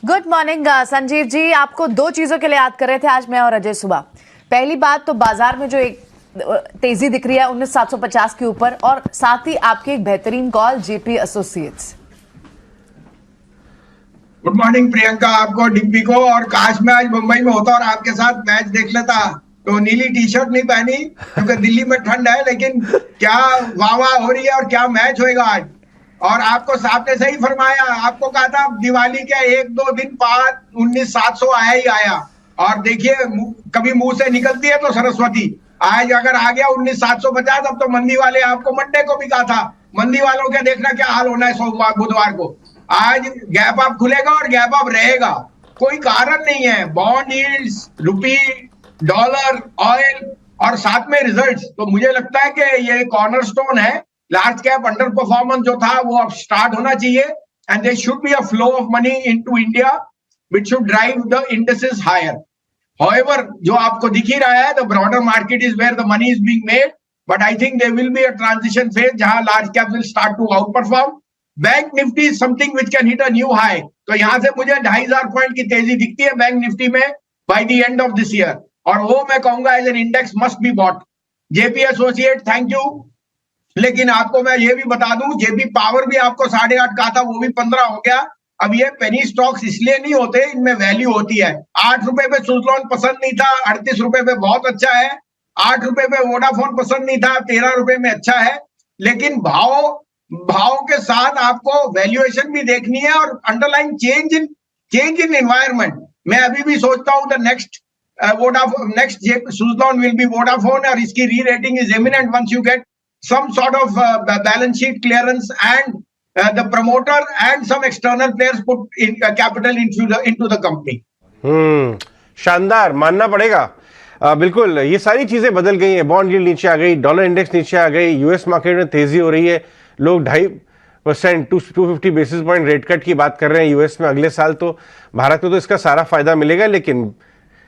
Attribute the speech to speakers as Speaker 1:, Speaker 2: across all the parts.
Speaker 1: Good morning Sanjeev ji. आपको दो चीजों के लिए याद कर रहे थे आज मैं और अजय सुबह। पहली बात तो बाजार में जो एक तेजी दिख रही है 19,750 के ऊपर, और साथ ही आपकी एक बेहतरीन call JP associates.
Speaker 2: Good morning Priyanka, आपको, डिम्पी को। और काश मैं आज मुंबई में होता और आपके साथ मैच देख लेता। तो नीली टी शर्ट नहीं पहनी क्योंकि दिल्ली में ठंड है, लेकिन क्या वाह वाह हो रही है और क्या मैच होएगा आज। और आपको साहब ने सही फरमाया, आपको कहा था दिवाली के 1-2 दिन बाद 19,700 आया ही आया। और देखिए कभी मुंह से निकलती है तो सरस्वती। आज अगर आ गया 19,750, अब तो मंदी वाले, आपको मंडे को भी कहा था मंदी वालों के देखना क्या हाल होना है सोमवार बुधवार को। आज गैप अप खुलेगा और गैप अप रहेगा, कोई कारण नहीं है। बॉन्ड यील्ड्स, रुपी, डॉलर, ऑयल और साथ में रिजल्ट्स, तो मुझे लगता है कि ये कॉर्नरस्टोन है। लार्ज कैप अंडर परफॉर्मेंस जो था वो अब स्टार्ट होना चाहिए, and there should be a flow of money into India which should drive the indices higher. However, जो आपको दिख ही रहा है, the broader market is where the money is being made, but I think there will be a transition phase जहां large cap will start to outperform. Bank Nifty is something which can hit a new high, तो यहां से मुझे 2,500 point की तेजी दिखती है bank Nifty में by the end of this year, और वो मैं कहूंगा as an index must be bought. JP associate, thank you. लेकिन आपको मैं ये भी बता दूं, जेपी पावर भी आपको 8.5 कहा था, वो भी 15 हो गया। अब ये पेनी स्टॉक्स इसलिए नहीं होते, इनमें वैल्यू होती है। 8 रुपए पे सुजलॉन पसंद नहीं था, 38 रुपए पे बहुत अच्छा है। 8 रुपए पे वोडाफोन पसंद नहीं था, 13 रुपए में अच्छा है। लेकिन भाव के साथ आपको वैल्यूएशन भी देखनी है और अंडरलाइन चेंज इन एनवायरनमेंट। मैं अभी भी सोचता हूं the next Suzlon will be Vodafone, और इसकी rerating is imminent once you get some sort of balance sheet clearance and the promoter and some external players put in capital into the company.
Speaker 3: शानदार, मानना पड़ेगा। बिल्कुल ये सारी चीजें बदल गई हैं। बॉन्ड यील्ड नीचे आ गई, डॉलर इंडेक्स नीचे आ गई, यूएस मार्केट में तेजी हो रही है। लोग 2.5% 250 बेसिस पॉइंट रेट कट की बात कर रहे हैं यूएस में अगले साल। तो भारत में तो इसका सारा फायदा मिलेगा, लेकिन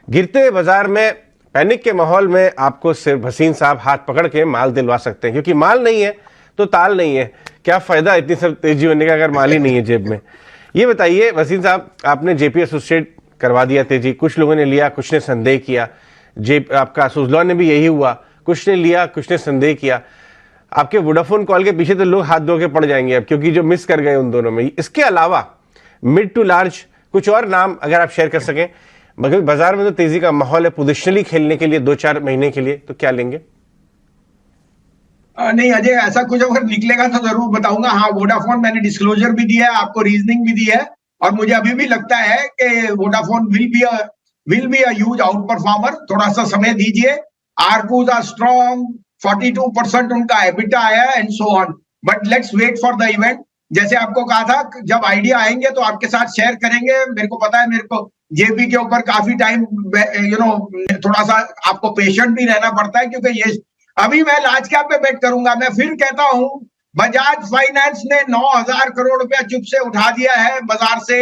Speaker 3: गिरते बाजार में, पैनिक के माहौल में आपको सिर्फ हसीन साहब हाथ पकड़ के माल दिलवा सकते हैं, क्योंकि माल नहीं है तो ताल नहीं है। क्या फायदा इतनी सब तेजी होने का अगर माल ही नहीं है जेब में। ये बताइए हसीन साहब, आपने जेपी एसोसिएट करवा दिया तेजी, कुछ लोगों ने लिया, कुछ ने संदेह किया। आपका सुजलॉन ने भी यही हुआ, कुछ ने लिया, कुछ ने संदेह किया। आपके वोडाफोन कॉल के पीछे तो लोग हाथ धो के पड़ जाएंगे अब, क्योंकि जो मिस कर गए उन दोनों में। इसके अलावा मिड टू लार्ज कुछ और नाम अगर आप शेयर कर सकें, मगर बाजार में तो तेजी का माहौल है पोजिशनली खेलने के लिए 2-4 महीने के लिए, तो क्या लेंगे?
Speaker 2: नहीं अजय, ऐसा कुछ अगर निकलेगा तो जरूर बताऊंगा। हाँ, वोडाफोन मैंने डिस्क्लोजर भी दिया है, आपको रीजनिंग भी दी है, और मुझे अभी भी लगता है कि Vodafone will be a huge out performer. थोड़ा सा समय दीजिए। आरपूज आर स्ट्रॉन्ग, 42% उनका एबिटा आया and so on, but let's wait for the event. जैसे आपको कहा था, जब आइडिया आएंगे तो आपके साथ शेयर करेंगे। मेरे को पता है, मेरे को जेपी के ऊपर काफी टाइम थोड़ा सा आपको पेशेंट भी रहना पड़ता है, क्योंकि ये अभी मैं लार्ज कैप पे बेट करूंगा। मैं फिर कहता हूं, बजाज फाइनेंस ने 9,000 करोड़ रुपया चुप से उठा दिया है बाजार से।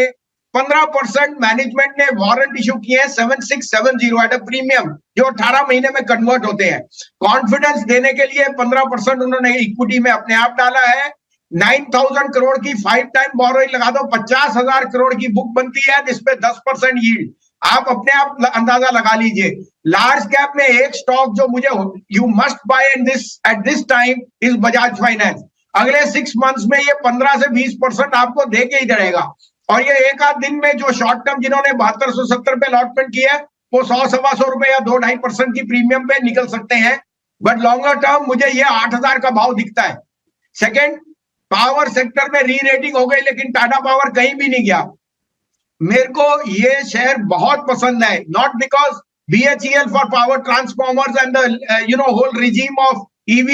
Speaker 2: 15% मैनेजमेंट ने वारंट इशू किए हैं 7670 एट अ प्रीमियम, जो 18 महीने में कन्वर्ट होते हैं। कॉन्फिडेंस देने के लिए 15% उन्होंने इक्विटी में अपने आप डाला है। 9,000 करोड़ की 5 टाइम बोरोइंग लगा दो, 50,000 करोड़ की बुक बनती है, जिसपे 10% यील्ड। आप अपने आप अंदाजा लगा लीजिए। लार्ज कैप में एक स्टॉक जो मुझे you must buy in this at this time is Bajaj finance. अगले 6 मंथ्स में ये 15 से 20% आपको दे के ही रहेगा। और ये एक आध दिन में जो शॉर्ट टर्म जिन्होंने 7270 पे अलॉटमेंट किया है, वो 100-125 रुपए या 2-2.5% की प्रीमियम पे निकल सकते हैं। बट लॉन्गर टर्म मुझे ये 8,000 का भाव दिखता है। सेकेंड, पावर सेक्टर में री रेटिंग हो गई, लेकिन टाटा पावर कहीं भी नहीं गया। मेरे को ये शेयर बहुत पसंद है, not because BHEL for power transformers and the whole regime of EV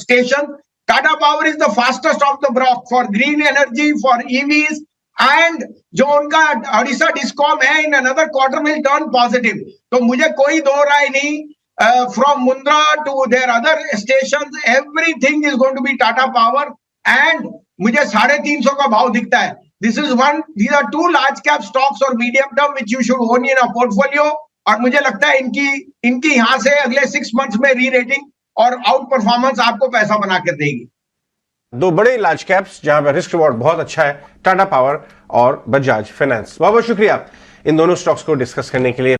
Speaker 2: station. Tata power is the fastest of the block for green energy, for EVs, and जो उनका ओडिशा डिस्कॉम है, in another quarter will turn positive. तो मुझे कोई दो राय नहीं, from Mundra to their other station, everything is going to be Tata power, and मुझे 350 का भाव दिखता है। These are 2 large cap stocks और medium term which you should own in a portfolio, और मुझे लगता है इनकी यहां से अगले 6 मंथ्स में री रेटिंग और आउट परफॉर्मेंस आपको पैसा बना कर देगी।
Speaker 3: दो बड़े लार्ज कैप्स जहां पर रिस्क रिवॉर्ड बहुत अच्छा है, टाटा पावर और बजाज फाइनेंस। बहुत बहुत शुक्रिया इन दोनों स्टॉक्स को डिस्कस करने के लिए।